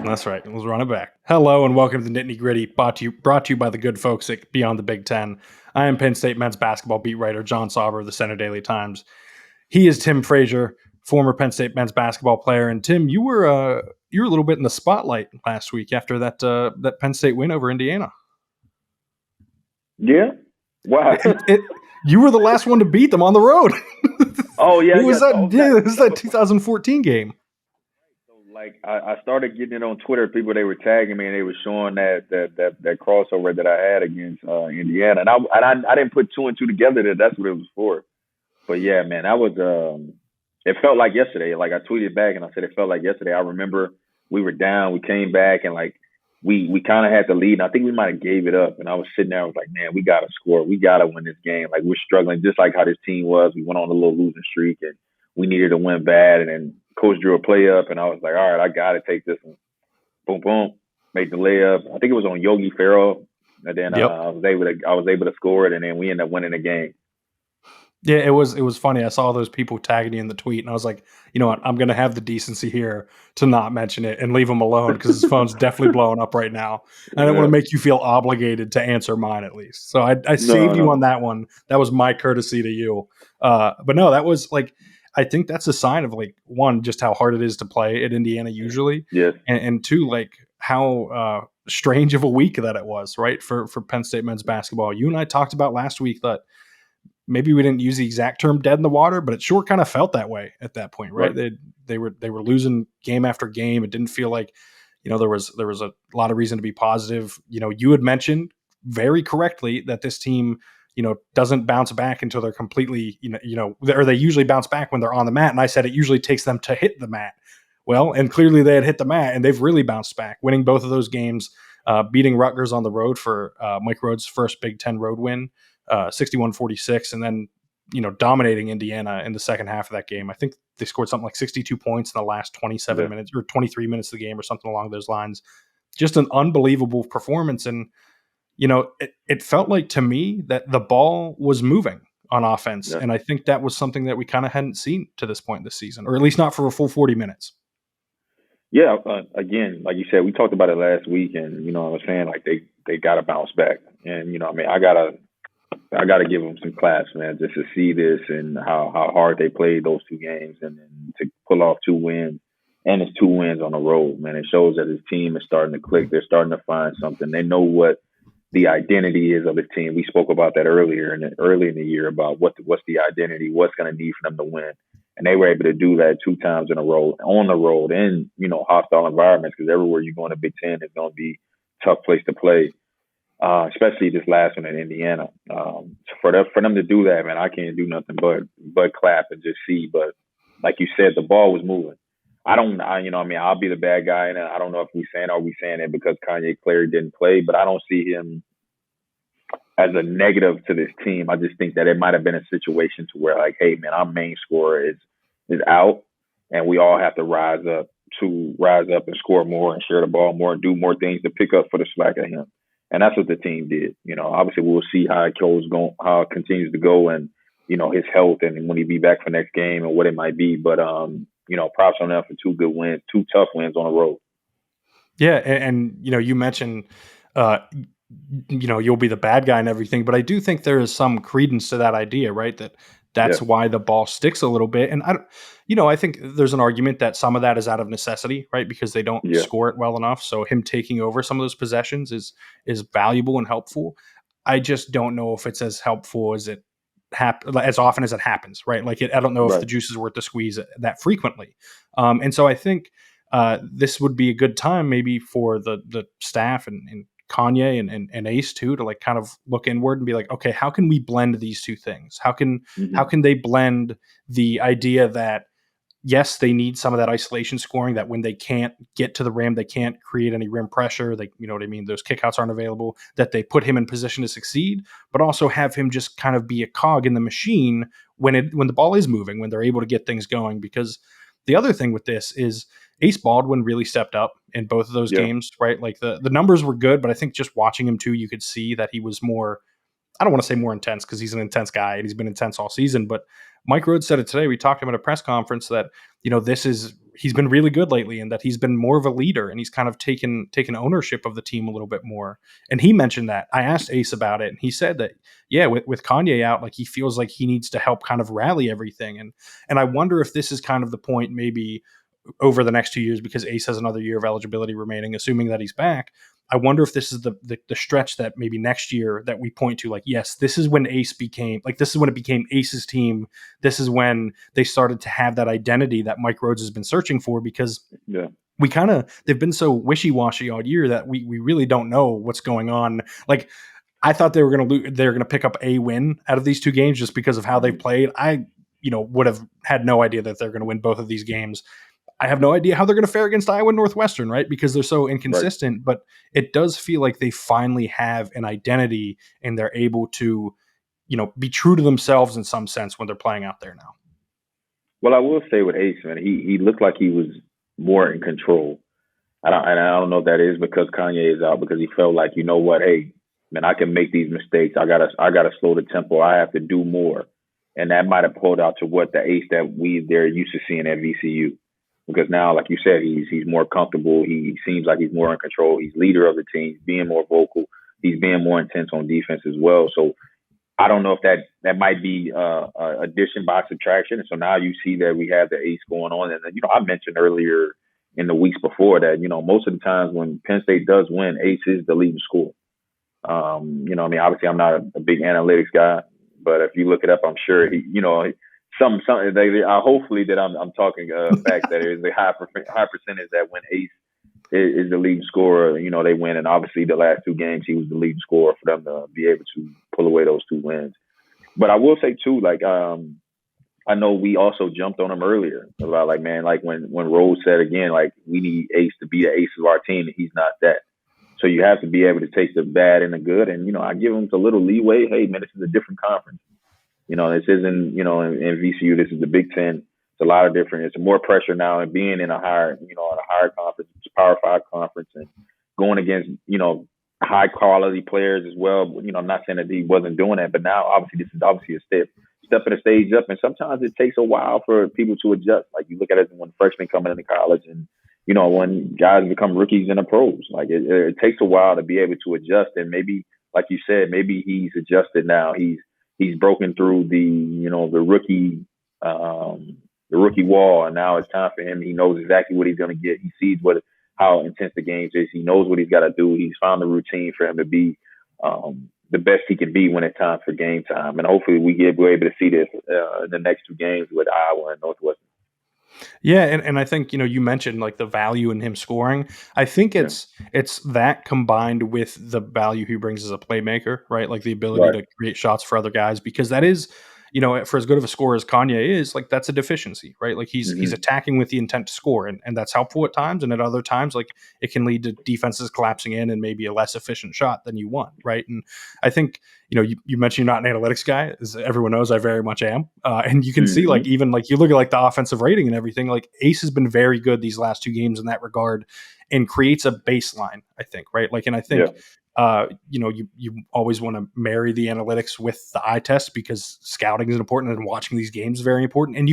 That's right. Let's run it back. Hello and welcome to the Nittany Gritty, brought to you by the good folks at Beyond the Big Ten. I am Penn State men's basketball beat writer Jon Sauber of the Center Daily Times. He is Tim Frazier, former Penn State men's basketball player. And Tim, you were a little bit in the spotlight last week after that Penn State win over Indiana. Yeah. Wow. You were the last one to beat them on the road. Oh yeah. It was that 2014 game. Like I started getting it on Twitter. People, they were tagging me and they were showing that crossover that I had against Indiana, and I didn't put two and two together that that's what it was for. But yeah, man, that was it felt like yesterday. Like I tweeted back and I said it felt like yesterday. I remember we were down, we came back, and like we kind of had the lead. And I think we might have gave it up. And I was sitting there, I was like, man, we gotta score, we gotta win this game. Like we're struggling, just like how this team was. We went on a little losing streak and we needed to win bad, and then coach drew a play up, and I was like, all right, I got to take this one. Boom, boom, make the layup. I think it was on Yogi Ferrell, and then Yep. I was able to score it, and then we ended up winning the game. Yeah, it was funny. I saw those people tagging you in the tweet, and I was like, you know what? I'm going to have the decency here to not mention it and leave him alone because his phone's definitely blowing up right now. I don't want to make you feel obligated to answer mine at least. So I saved you on that one. That was my courtesy to you. But no, that was like, I think that's a sign of like, one, just how hard it is to play at Indiana usually. Yes. And two, like how strange of a week that it was, right? For Penn State men's basketball. You and I talked about last week that maybe we didn't use the exact term dead in the water, but it sure kind of felt that way at that point, right? They were losing game after game. It didn't feel like, you know, there was a lot of reason to be positive. You know, you had mentioned very correctly that this team, you know, doesn't bounce back until they're completely, or they usually bounce back when they're on the mat. And I said it usually takes them to hit the mat. Well, and clearly they had hit the mat and they've really bounced back, winning both of those games, beating Rutgers on the road for Mike Rhodes' first Big Ten road win, 61-46, and then, you know, dominating Indiana in the second half of that game. I think they scored something like 62 points in the last 27 minutes or 23 minutes of the game or something along those lines. Just an unbelievable performance. And, you know, it felt like to me that the ball was moving on offense. Yeah. And I think that was something that we kind of hadn't seen to this point this season, or at least not for a full 40 minutes. Yeah. Again, like you said, we talked about it last week, and, you know, I was saying like they got to bounce back. And, you know, I mean, I got to give them some claps, man, just to see this and how hard they played those two games, and then to pull off two wins. And it's two wins on the road, man. It shows that his team is starting to click. They're starting to find something. They know what the identity is of the team. We spoke about that early in the year about what's the identity, what's going to need for them to win. And they were able to do that 2 times in a row on the road in, you know, hostile environments, because everywhere you go in the Big Ten is going to be a tough place to play, especially this last one in Indiana. For them to do that, man, I can't do nothing but clap and just see. But like you said, the ball was moving. I'll be the bad guy, and I don't know if are we saying it because Kanye Clary didn't play, but I don't see him as a negative to this team. I just think that it might have been a situation to where, like, hey, man, our main scorer is out, and we all have to rise up and score more and share the ball more and do more things to pick up for the slack of him. And that's what the team did. You know, obviously we'll see how it continues to go, and, you know, his health and when he be back for next game and what it might be. But you know, props on them for 2 good wins, 2 tough wins on the road. Yeah, and you know, you mentioned, you know, you'll be the bad guy and everything, but I do think there is some credence to that idea, right? That's why the ball sticks a little bit. And I think there's an argument that some of that is out of necessity, right? Because they don't score it well enough. So him taking over some of those possessions is valuable and helpful. I just don't know if it's as helpful as it as often as it happens, right? Like I don't know if the juice is worth the squeeze that frequently. And so I think this would be a good time maybe for the staff and Kanye and Ace too, to like kind of look inward and be like, okay, how can we blend these two things? How can they blend the idea that, yes, they need some of that isolation scoring, that when they can't get to the rim, they can't create any rim pressure. You know what I mean? Those kickouts aren't available, that they put him in position to succeed, but also have him just kind of be a cog in the machine when the ball is moving, when they're able to get things going. Because the other thing with this is Ace Baldwin really stepped up in both of those games, right? Like the numbers were good, but I think just watching him too, you could see that he was more, I don't want to say more intense because he's an intense guy and he's been intense all season, but Mike Rhodes said it today. We talked to him at a press conference that, you know, he's been really good lately, and that he's been more of a leader, and he's kind of taken ownership of the team a little bit more. And he mentioned that. I asked Ace about it, and he said that, yeah, with Kanye out, like he feels like he needs to help kind of rally everything. And I wonder if this is kind of the point, maybe over the next 2 years, because Ace has another year of eligibility remaining, assuming that he's back. I wonder if this is the stretch that maybe next year that we point to, like, yes, this is when Ace became, like, this is when it became Ace's team. This is when they started to have that identity that Mike Rhodes has been searching for, because they've been so wishy-washy all year that we really don't know what's going on. Like, I thought they were going to pick up a win out of these two games just because of how they've played. I would have had no idea that they're going to win both of these games. I have no idea how they're going to fare against Iowa and Northwestern, right? Because they're so inconsistent, right. But it does feel like they finally have an identity, and they're able to, be true to themselves in some sense when they're playing out there now. Well, I will say with Ace, man, he looked like he was more in control. I don't know if that is because Kanye is out, because he felt like, you know what, hey, man, I can make these mistakes. I gotta slow the tempo. I have to do more. And that might have pulled out to what the Ace that they're used to seeing at VCU. Because now, like you said, he's more comfortable. He seems like he's more in control. He's leader of the team. He's being more vocal. He's being more intense on defense as well. So I don't know if that might be addition by subtraction. And so now you see that we have the Ace going on. And I mentioned earlier in the weeks before that most of the times when Penn State does win, Ace is the leading scorer. Obviously I'm not a big analytics guy, but if you look it up, I'm sure hopefully that I'm talking fact that there's a high percentage that when Ace is the leading scorer, they win. And obviously the last two games he was the leading scorer for them to be able to pull away those two wins. But I will say too, like I know we also jumped on him earlier about when Rose said again, like, we need Ace to be the ace of our team, and he's not that. So you have to be able to take the bad and the good. And I give him a little leeway. Hey man, this is a different conference. This isn't, in VCU, this is the Big Ten. It's a lot of different. It's more pressure now, and being in a higher conference, it's a Power 5 conference, and going against, high quality players as well. I'm not saying that he wasn't doing that, but now obviously this is obviously a step in the stage up, and sometimes it takes a while for people to adjust. Like you look at it when freshmen coming into college, and when guys become rookies in the pros, like it takes a while to be able to adjust. And maybe, like you said, maybe he's adjusted now. He's broken through the rookie wall, and now it's time for him. He knows exactly what he's going to get. He sees how intense the game is. He knows what he's got to do. He's found the routine for him to be the best he can be when it's time for game time. And hopefully we're able to see this in the next two games with Iowa and Northwestern. Yeah, and I think you mentioned like the value in him scoring. I think it's that combined with the value he brings as a playmaker, right? Like the ability to create shots for other guys, because that is, for as good of a scorer as Kanye is, like that's a deficiency, right? Like he's attacking with the intent to score, and that's helpful at times, and at other times, like it can lead to defenses collapsing in and maybe a less efficient shot than you want, right? And I think you mentioned you're not an analytics guy, as everyone knows I very much am, and you can see like even like you look at like the offensive rating and everything, like Ace has been very good these last two games in that regard, and creates a baseline, I think, right? Like, and I think. You always want to marry the analytics with the eye test, because scouting is important and watching these games is very important. And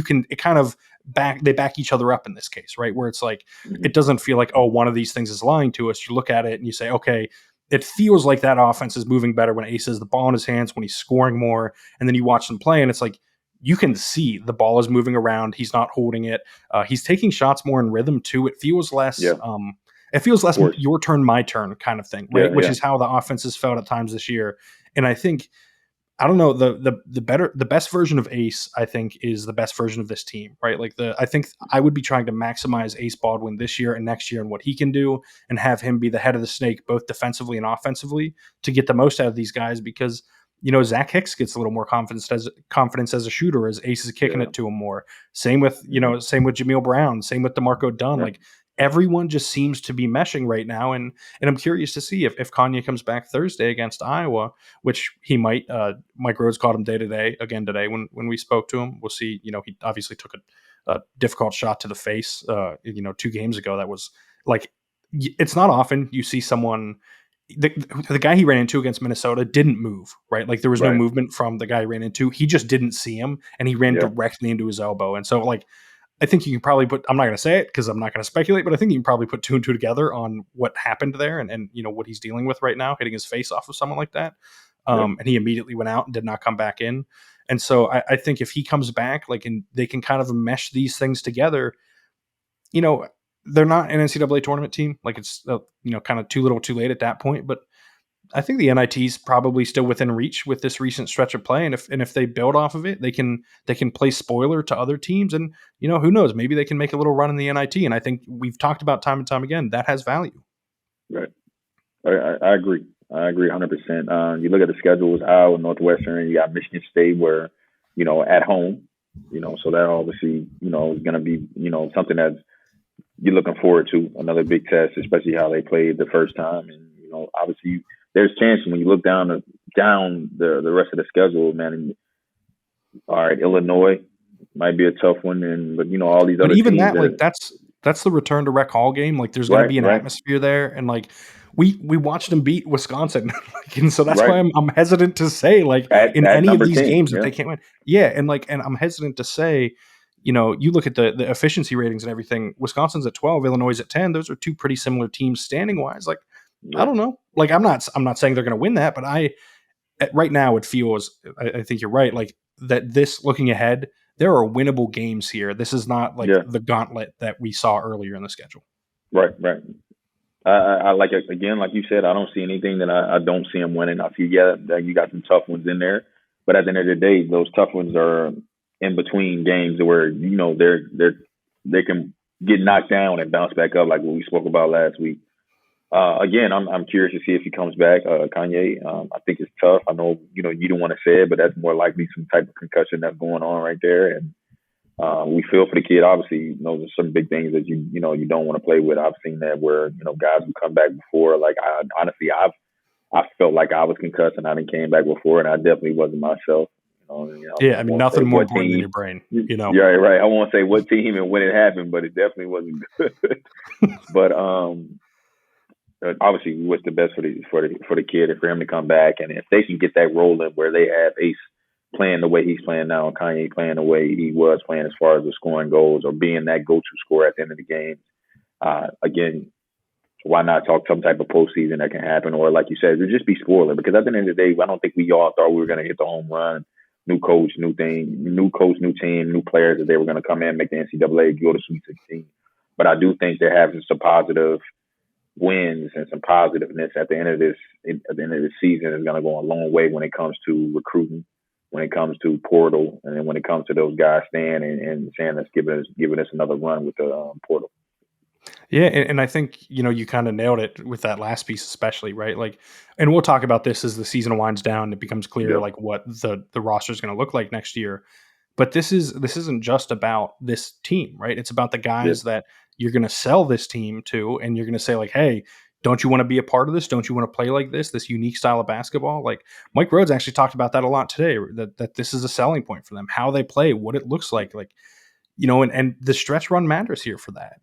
they back each other up in this case, right? Where it's like, it doesn't feel like, oh, one of these things is lying to us. You look at it and you say, okay, it feels like that offense is moving better when Ace has the ball in his hands, when he's scoring more. And then you watch them play and it's like, you can see the ball is moving around. He's not holding it. He's taking shots more in rhythm too. It feels less, it feels less your turn, my turn kind of thing, right? Which is how the offense has felt at times this year. And I think, I don't know, the best version of Ace, I think, is the best version of this team, right? Like I think I would be trying to maximize Ace Baldwin this year and next year and what he can do, and have him be the head of the snake, both defensively and offensively, to get the most out of these guys. Because, Zach Hicks gets a little more confidence as a shooter as Ace is kicking it to him more. Same with Jameel Brown, same with DeMarco Dunn. Like, everyone just seems to be meshing right now. And I'm curious to see if Kanye comes back Thursday against Iowa, which he might. Mike Rhodes called him day-to-day again today when we spoke to him. We'll see. He obviously took a difficult shot to the face, 2 games ago. That was like, it's not often you see someone, the guy he ran into against Minnesota didn't move, right? Like there was no movement from the guy he ran into. He just didn't see him, and he ran directly into his elbow. And so like, I think you can probably put, I'm not going to say it because I'm not going to speculate, but I think you can probably put 2 and 2 together on what happened there and what he's dealing with right now, hitting his face off of someone like that. And he immediately went out and did not come back in. And so I think if he comes back, like, and they can kind of mesh these things together, they're not an NCAA tournament team. Like, it's, kind of too little too late at that point. But I think the NIT is probably still within reach with this recent stretch of play, and if they build off of it, they can play spoiler to other teams, and who knows, maybe they can make a little run in the NIT. And I think we've talked about time and time again that has value. Right, I agree. I agree 100%. You look at the schedules, Iowa, Northwestern, you got Michigan State, where at home, so that obviously is going to be something that you're looking forward to, another big test, especially how they played the first time, and obviously. There's chance when you look down the rest of the schedule, man. And, all right, Illinois might be a tough one, but all these other even teams. That, like, that's the return to Rec Hall game. Like, there's going to be an atmosphere there, and like we watched them beat Wisconsin, and so that's why I'm hesitant to say, like, in any of these 10, games that they can't win. Yeah, and I'm hesitant to say. You look at the efficiency ratings and everything. Wisconsin's at 12, Illinois is at 10. Those are two pretty similar teams standing wise. Like. I don't know. Like, I'm not saying they're going to win that, but right now it feels, I think you're right. Like, that this, looking ahead, there are winnable games here. This is not like the gauntlet that we saw earlier in the schedule. Right. I like it again, like you said, I don't see anything that I don't see them winning. I see, that you got some tough ones in there, but at the end of the day, those tough ones are in between games where, they can get knocked down and bounce back up, like what we spoke about last week. Again, I'm curious to see if he comes back, Kanye. I think it's tough. I know, you don't want to say it, but that's more likely some type of concussion that's going on right there. And we feel for the kid. Obviously, there's some big things that you don't want to play with. I've seen that where, guys who come back before. Like, I felt like I was concussed and I didn't came back before, and I definitely wasn't myself. Yeah, I mean, nothing more important than your brain. Yeah, right. I won't say what team and when it happened, but it definitely wasn't good. But obviously, we wish the best for the kid and for him to come back, and if they can get that rolling where they have Ace playing the way he's playing now, and Kanye playing the way he was playing as far as the scoring goes, or being that go-to scorer at the end of the game. Again, why not talk some type of postseason that can happen, or like you said, it'll just be spoiler, because at the end of the day, I don't think we all thought we were going to hit the home run. New coach, new thing, new coach, new team, new players, that they were going to come in, make the NCAA, go to Sweet 16. But I do think they're having some positive wins and some positiveness at the end of this season is going to go a long way when it comes to recruiting, when it comes to portal, and then when it comes to those guys staying and saying that's giving us another run with the portal. Yeah, and I think you kind of nailed it with that last piece, especially, right? Like, and we'll talk about this as the season winds down and it becomes clear like what the roster is going to look like next year. But this isn't just about this team, right? It's about the guys that you're going to sell this team to, and you're going to say, like, hey, don't you want to be a part of this? Don't you want to play like this unique style of basketball? Like, Mike Rhodes actually talked about that a lot today, that this is a selling point for them, how they play, what it looks like, and the stretch run matters here for that.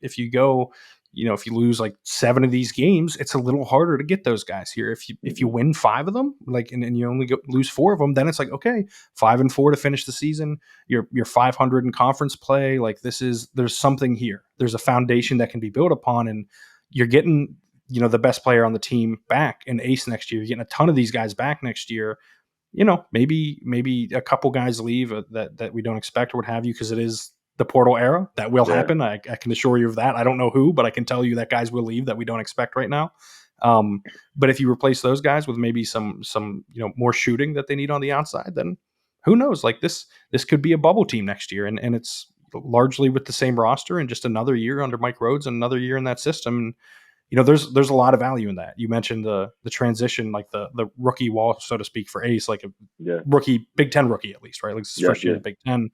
If you go, if you lose like 7 of these games, it's a little harder to get those guys here. If you win 5 of them, like, and you only lose 4 of them, then it's like, okay, 5-4 to finish the season. You're 500 in conference play. Like, there's something here. There's a foundation that can be built upon, and you're getting, the best player on the team back in Ace next year. You're getting a ton of these guys back next year. Maybe a couple guys leave that we don't expect or what have you, because it is the portal era. That will happen. I can assure you of that. I don't know who, but I can tell you that guys will leave that we don't expect right now. But if you replace those guys with maybe some more shooting that they need on the outside, then who knows? Like, this could be a bubble team next year, and it's largely with the same roster and just another year under Mike Rhodes and another year in that system. And there's a lot of value in that. You mentioned the transition, like the rookie wall, so to speak, for Ace, like a rookie, Big Ten rookie at least, right? Like, his first year in the Big Ten.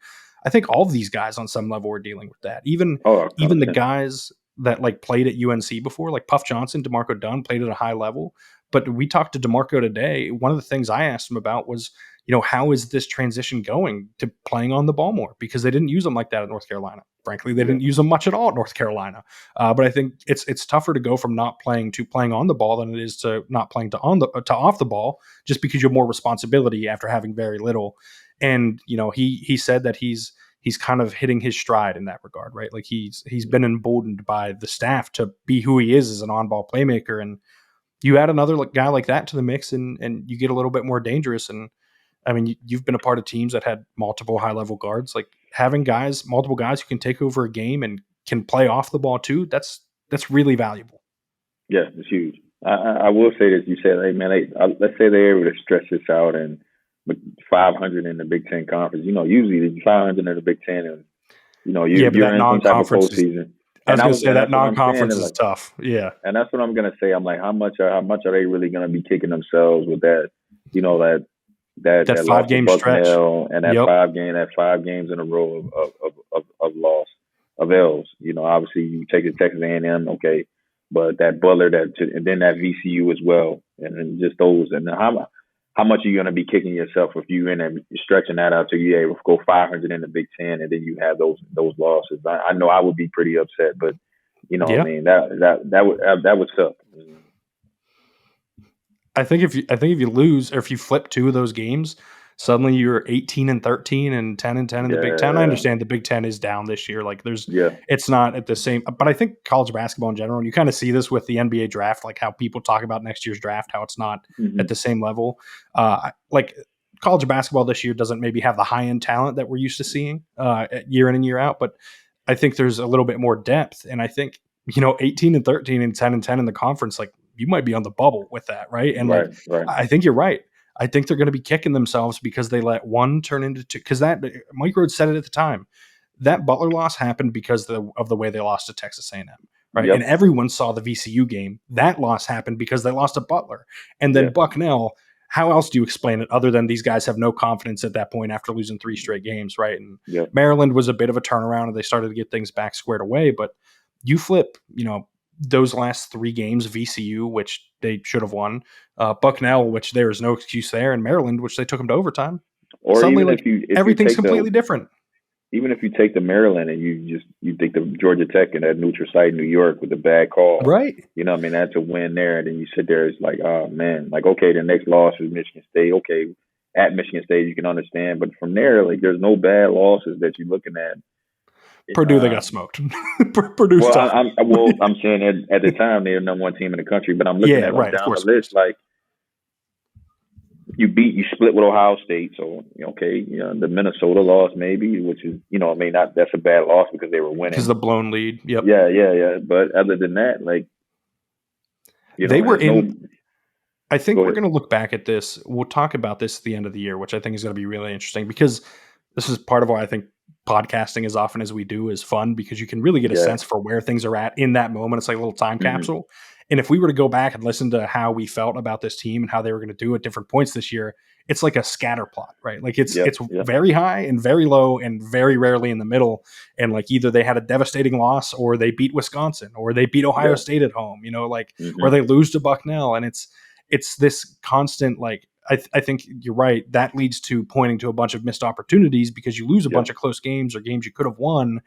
I think all of these guys on some level are dealing with that. Even the guys that like played at UNC before, like Puff Johnson, DeMarco Dunn, played at a high level. But we talked to DeMarco today. One of the things I asked him about was, how is this transition going to playing on the ball more? Because they didn't use them like that at North Carolina. Frankly, they didn't use them much at all at North Carolina. But I think it's tougher to go from not playing to playing on the ball than it is to not playing to off the ball, just because you have more responsibility after having very little. And he said that he's he's kind of hitting his stride in that regard, right? Like he's been emboldened by the staff to be who he is as an on-ball playmaker. And you add another guy like that to the mix, and you get a little bit more dangerous. And I mean, you've been a part of teams that had multiple high-level guards. Like having multiple guys who can take over a game and can play off the ball too, that's really valuable. Yeah, it's huge. I will say this. You said, hey, man, let's say they're able to stretch this out and 500 in the Big Ten conference. Usually the 500 in the Big Ten, and you're in some type of postseason. I was going to say that non-conference is tough. Yeah, and that's what I'm going to say. I'm like, how much are they really going to be kicking themselves with that? That 5-game stretch and that 5 games in a row of loss of L's. Obviously you take the Texas A&M, okay, but that Butler, and then that VCU as well, and then just those. And how much are you going to be kicking yourself if you in and stretching that out to you able to go 500 in the Big Ten, and then you have those losses? I know I would be pretty upset, but what I mean, that would suck. I think if you lose, or if you flip 2 of those games, suddenly you're 18-13 and 10-10 in the Big Ten. I understand the Big Ten is down this year. Like it's not at the same, but I think college basketball in general, and you kind of see this with the NBA draft, like how people talk about next year's draft, how it's not at the same level. Like college basketball this year doesn't maybe have the high end talent that we're used to seeing year in and year out, but I think there's a little bit more depth. And I think, 18-13 and 10-10 in the conference, like you might be on the bubble with that. Right. And right. I think you're right. I think they're going to be kicking themselves because they let one turn into 2. Because that Mike Rhodes said it at the time. That Butler loss happened because of the way they lost to Texas A&M, right? Yep. And everyone saw the VCU game. That loss happened because they lost to Butler, and then Bucknell. How else do you explain it other than these guys have no confidence at that point after losing 3 straight games, right? And Maryland was a bit of a turnaround, and they started to get things back squared away. But you flip, those last 3 games, VCU, which they should have won, Bucknell, which there is no excuse there, and Maryland, which they took them to overtime. Or suddenly, if everything's completely different. Even if you take the Maryland and you think the Georgia Tech and that neutral site in New York with a bad call, right? That's a win there, and then you sit there, it's like, oh man, like okay, the next loss is Michigan State. Okay, at Michigan State you can understand, but from there, like there's no bad losses that you're looking at. Purdue, they got smoked. Purdue's tough. I'm saying at the time they're the number 1 team in the country, but I'm looking at them down the list. Like you split with Ohio State, so the Minnesota loss maybe, which is that's a bad loss because they were winning. Because the blown lead. Yep. Yeah. But other than that, like they were in. I think we're going to look back at this. We'll talk about this at the end of the year, which I think is going to be really interesting because this is part of why I think podcasting as often as we do is fun, because you can really get a sense for where things are at in that moment. It's like a little time capsule. And if we were to go back and listen to how we felt about this team and how they were going to do at different points this year, it's like a scatter plot, right? Like it's very high and very low and very rarely in the middle. And like either they had a devastating loss or they beat Wisconsin or they beat Ohio State at home, or they lose to Bucknell. And it's this constant, like, I think you're right. That leads to pointing to a bunch of missed opportunities because you lose a bunch of close games or games you could have won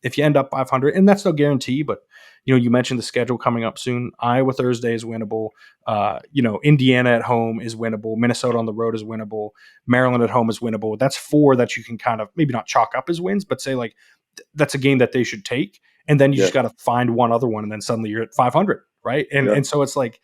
if you end up 500. And that's no guarantee, but you mentioned the schedule coming up soon. Iowa Thursday is winnable. Indiana at home is winnable. Minnesota on the road is winnable. Maryland at home is winnable. That's 4 that you can kind of maybe not chalk up as wins, but say like that's a game that they should take. And then you just got to find one other one, and then suddenly you're at 500, right? And so it's like,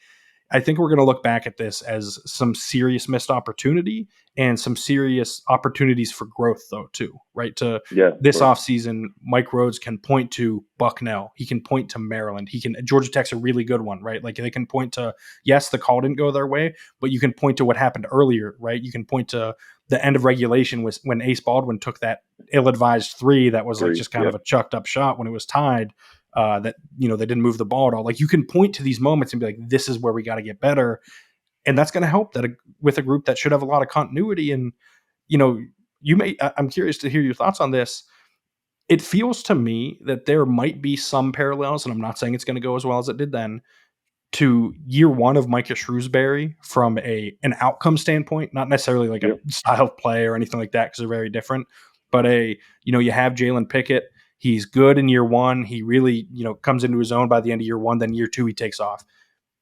I think we're going to look back at this as some serious missed opportunity and some serious opportunities for growth, though, too, right? This offseason, Mike Rhodes can point to Bucknell. He can point to Maryland. Georgia Tech's a really good one, right? Like they can point to, yes, the call didn't go their way, but you can point to what happened earlier, right? You can point to the end of regulation was when Ace Baldwin took that ill-advised 3 that was like just kind of a chucked up shot when it was tied. That they didn't move the ball at all. Like you can point to these moments and be like, this is where we got to get better, and that's going to help that with a group that should have a lot of continuity. And I'm curious to hear your thoughts on this. It feels to me that there might be some parallels, and I'm not saying it's going to go as well as it did then, to year 1 of Micah Shrewsbury from an outcome standpoint, not necessarily like a style of play or anything like that because they're very different. But you have Jalen Pickett. He's good in year 1. He really, comes into his own by the end of year 1. Then year 2, he takes off.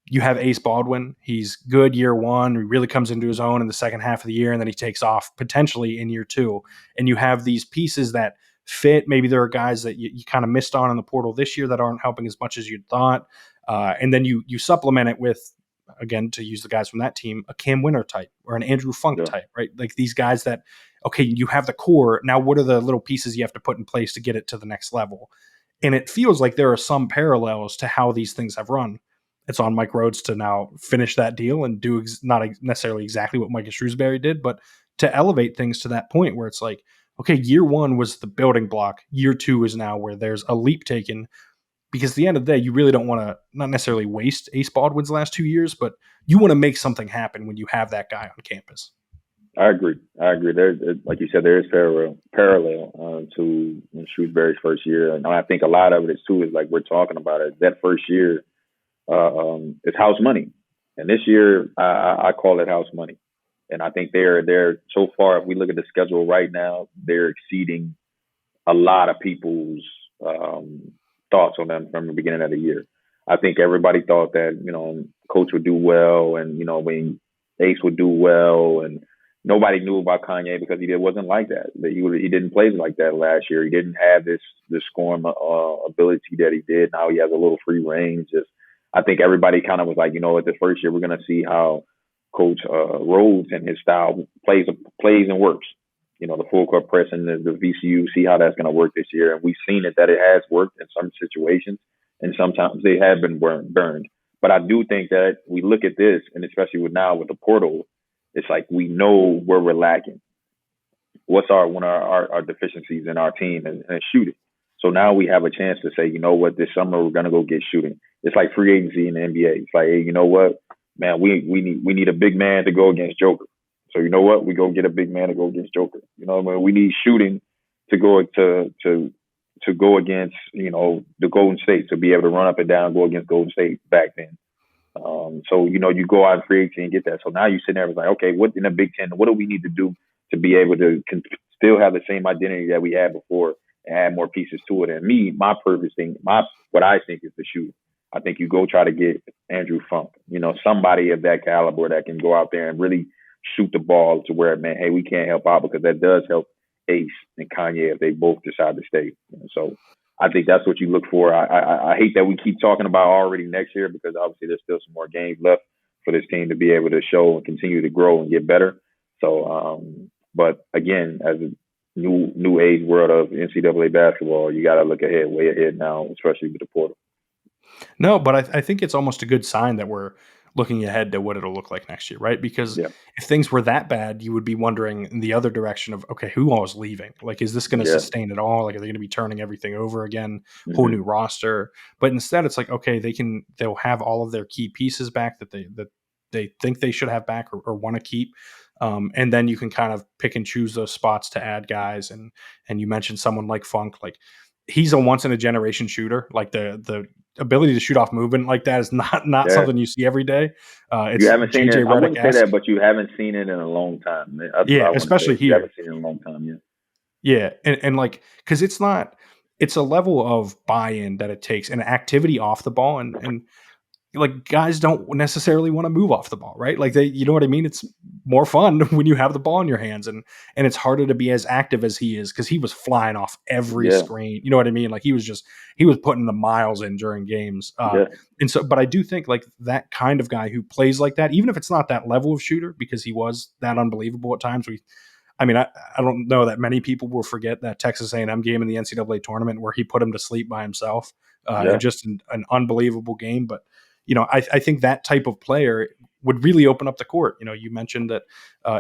You have Ace Baldwin. He's good year 1. He really comes into his own in the second half of the year, and then he takes off potentially in year 2. And you have these pieces that fit. Maybe there are guys that you kind of missed on in the portal this year that aren't helping as much as you'd thought. And then you supplement it with, again, to use the guys from that team, a Cam Winter type or an Andrew Funk type, right? Like these guys that, okay, you have the core. Now, what are the little pieces you have to put in place to get it to the next level? And it feels like there are some parallels to how these things have run. It's on Mike Rhodes to now finish that deal and do not necessarily exactly what Micah Shrewsbury did, but to elevate things to that point where it's like, okay, year one was the building block. Year two is now where there's a leap taken, because at the end of the day, you really don't want to not necessarily waste Ace Baldwin's last 2 years, but you want to make something happen when you have that guy on campus. I agree. There's, like you said, there is parallel to Shrewsbury's first year, and I think a lot of it is too is like we're talking about it. That first year, it's house money, and this year I call it house money, and I think they're so far. If we look at the schedule right now, they're exceeding a lot of people's thoughts on them from the beginning of the year. I think everybody thought that Coach would do well, and when Ace would do well, and nobody knew about Kanye because he wasn't like that. He didn't play like that last year. He didn't have this scoring ability that he did. Now he has a little free range. I think everybody kind of was like, at the first year we're going to see how Coach Rhodes and his style plays and works. The full court press and the VCU, see how that's going to work this year. And we've seen that it has worked in some situations, and sometimes they have been burned. But I do think that we look at this, and especially with the portal, it's like we know where we're lacking. What's one of our deficiencies in our team, and shooting. So now we have a chance to say, this summer we're going to go get shooting. It's like free agency in the NBA. It's like, hey, you know what, man, we need a big man to go against Joker. So you know what, we go get a big man to go against Joker. We need shooting to go to go against the Golden State, to be able to run up and down, go against Golden State back then. So you go out in free agency and get that. So now you sit there and it's like, okay, what in the Big Ten? What do we need to do to be able to still have the same identity that we had before and add more pieces to it? And my purpose thing, what I think is the shooting. I think you go try to get Andrew Funk, somebody of that caliber that can go out there and really shoot the ball to where, man, hey, we can't help out, because that does help Ace and Kanye if they both decide to stay. So I think that's what you look for. I hate that we keep talking about already next year, because obviously there's still some more games left for this team to be able to show and continue to grow and get better. So, but again, as a new age world of NCAA basketball, you got to look ahead, way ahead now, especially with the portal. No, but I think it's almost a good sign that we're looking ahead to what it'll look like next year, right? Because if things were that bad, you would be wondering in the other direction of, okay, who all is leaving? Like, is this going to sustain at all? Like, are they going to be turning everything over again? Whole new roster? But instead, it's like, okay, they'll have all of their key pieces back that they think they should have back or want to keep. And then you can kind of pick and choose those spots to add guys. And you mentioned someone like Funk, like he's a once in a generation shooter. Like the ability to shoot off movement like that is not something you see every day. You haven't seen it. I wouldn't say that, but you haven't seen it in a long time. Especially here. You haven't seen it in a long time. Yeah. And like, cause it's a level of buy-in that it takes, and activity off the ball. And like, guys don't necessarily want to move off the ball, right? Like you know what I mean? It's more fun when you have the ball in your hands, and it's harder to be as active as he is, because he was flying off every screen. You know what I mean? Like he was putting the miles in during games. And so, but I do think like that kind of guy who plays like that, even if it's not that level of shooter, because he was that unbelievable at times. I don't know that many people will forget that Texas A&M game in the NCAA tournament where he put him to sleep by himself. Just an unbelievable game. But I think that type of player would really open up the court. You mentioned that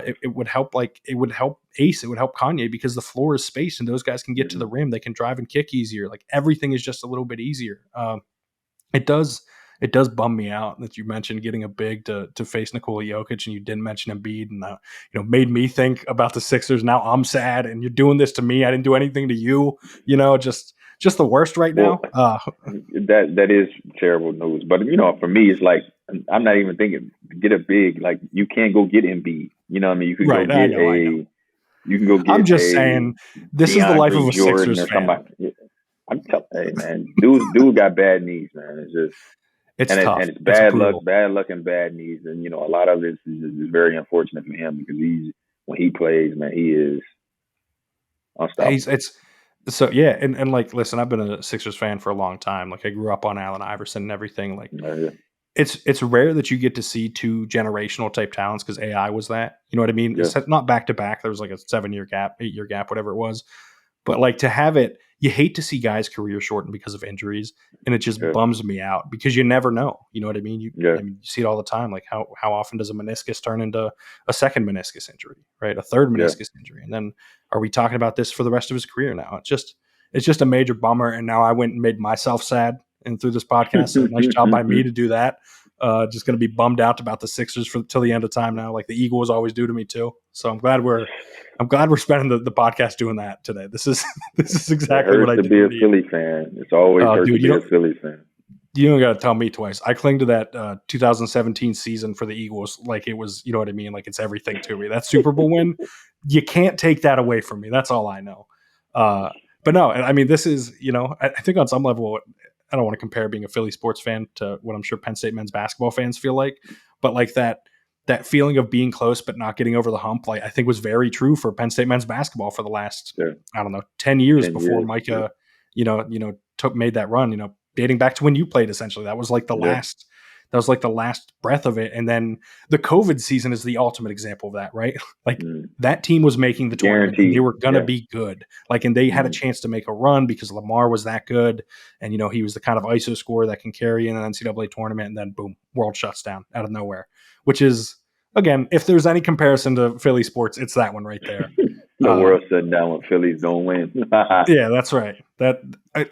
it would help. Like it would help Ace, it would help Kanye, because the floor is spaced and those guys can get to the rim. They can drive and kick easier. Like everything is just a little bit easier. It does bum me out that you mentioned getting a big to face Nikola Jokic, and you didn't mention Embiid, and made me think about the Sixers. Now I'm sad, and you're doing this to me. I didn't do anything to you. Just the worst right now. That is terrible news. But for me, it's like I'm not even thinking get a big. Like you can't go get Embiid. You know what I mean? You can go get You can go get. I'm just saying this is the life of a Sixers fan. I'm telling, hey man, dude got bad knees, man. It's tough. And it's bad luck and bad knees, and a lot of this is very unfortunate for him, because when he plays, man, he is unstoppable. So yeah, and like, listen, I've been a Sixers fan for a long time. Like, I grew up on Allen Iverson and everything. Like, Yeah, it's rare that you get to see two generational type talents because AI was that. You know what I mean? yeah, It's not back to back. There was like a 7 year gap, 8 year gap, whatever it was. But like to have it, you hate to see guys' career shortened because of injuries, and it just yeah, bums me out because you never know. You know what I mean? yeah, I mean, you see it all the time. Like how often does a meniscus turn into a second meniscus injury, right? A third yeah. meniscus injury, and then are we talking about this for the rest of his career now? It's just a major bummer. And now I went and made myself sad and through this podcast. So nice job by me to do that. Just going to be bummed out about the Sixers for till the end of time now, like the Eagles always do to me too. So I'm glad we're spending the podcast doing that today. This is this is It exactly what hurts I to do be a need. Philly fan. It's always Oh, hurt to dude, be a Philly fan. you don't got to tell me twice. I cling to that 2017 season for the Eagles like it was, you know what I mean? Like it's everything to me. That Super Bowl win, you can't take that away from me. That's all I know. Uh, but no, I mean, this is, I think on some level, I don't want to compare being a Philly sports fan to what I'm sure Penn State men's basketball fans feel like, but like that feeling of being close but not getting over the hump, like I think was very true for Penn State men's basketball for the last, Yeah, I don't know, 10 years 10 years. before Micah, made that run, dating back to when you played essentially. Yeah, That was like the last breath of it. And then the COVID season is the ultimate example of that, right? Like mm. that team was making the tournament and they Guaranteed. were going to Yeah, be good. Like, and they had a mm. chance to make a run because Lamar was that good. And, he was the kind of ISO scorer that can carry in an NCAA tournament. And then boom, world shuts down out of nowhere, which is, again, if there's any comparison to Philly sports, it's that one right there. The Uh, world shutting down when Phillies don't win. yeah, that's right.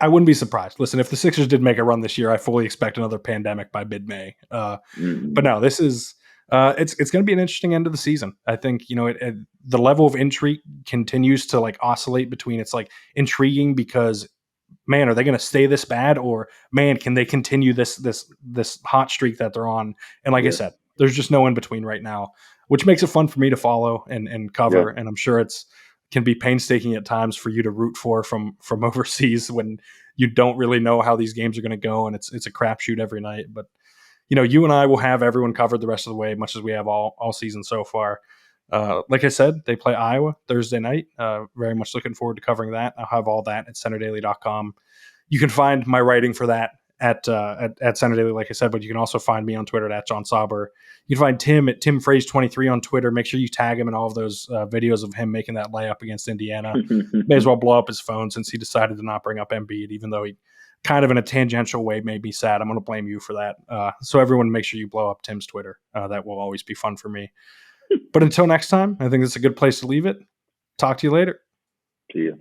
I wouldn't be surprised. Listen, if the Sixers did make a run this year, I fully expect another pandemic by mid-May. But Mm. no, this is it's going to be an interesting end of the season. I think the level of intrigue continues to like oscillate between it's like intriguing because man, are they going to stay this bad, or man, can they continue this hot streak that they're on? And like I Yeah, said, there's just no in between right now, which makes it fun for me to follow and yeah, cover. And I'm sure it's can be painstaking at times for you to root for from overseas when you don't really know how these games are going to go, and it's a crapshoot every night. But you and I will have everyone covered the rest of the way, much as we have all season so far. Like I said, they play Iowa Thursday night. Very much looking forward to covering that. I'll have all that at centerdaily.com. You can find my writing for that at Center Daily, like I said, but you can also find me on Twitter at Jon Sauber. You can find Tim at TimFraze23 on Twitter. Make sure you tag him in all of those videos of him making that layup against Indiana. May as well blow up his phone since he decided to not bring up Embiid, even though he kind of in a tangential way made me sad. I'm going to blame you for that. So everyone make sure you blow up Tim's Twitter. That will always be fun for me. But until next time, I think it's a good place to leave it. Talk to you later. See ya.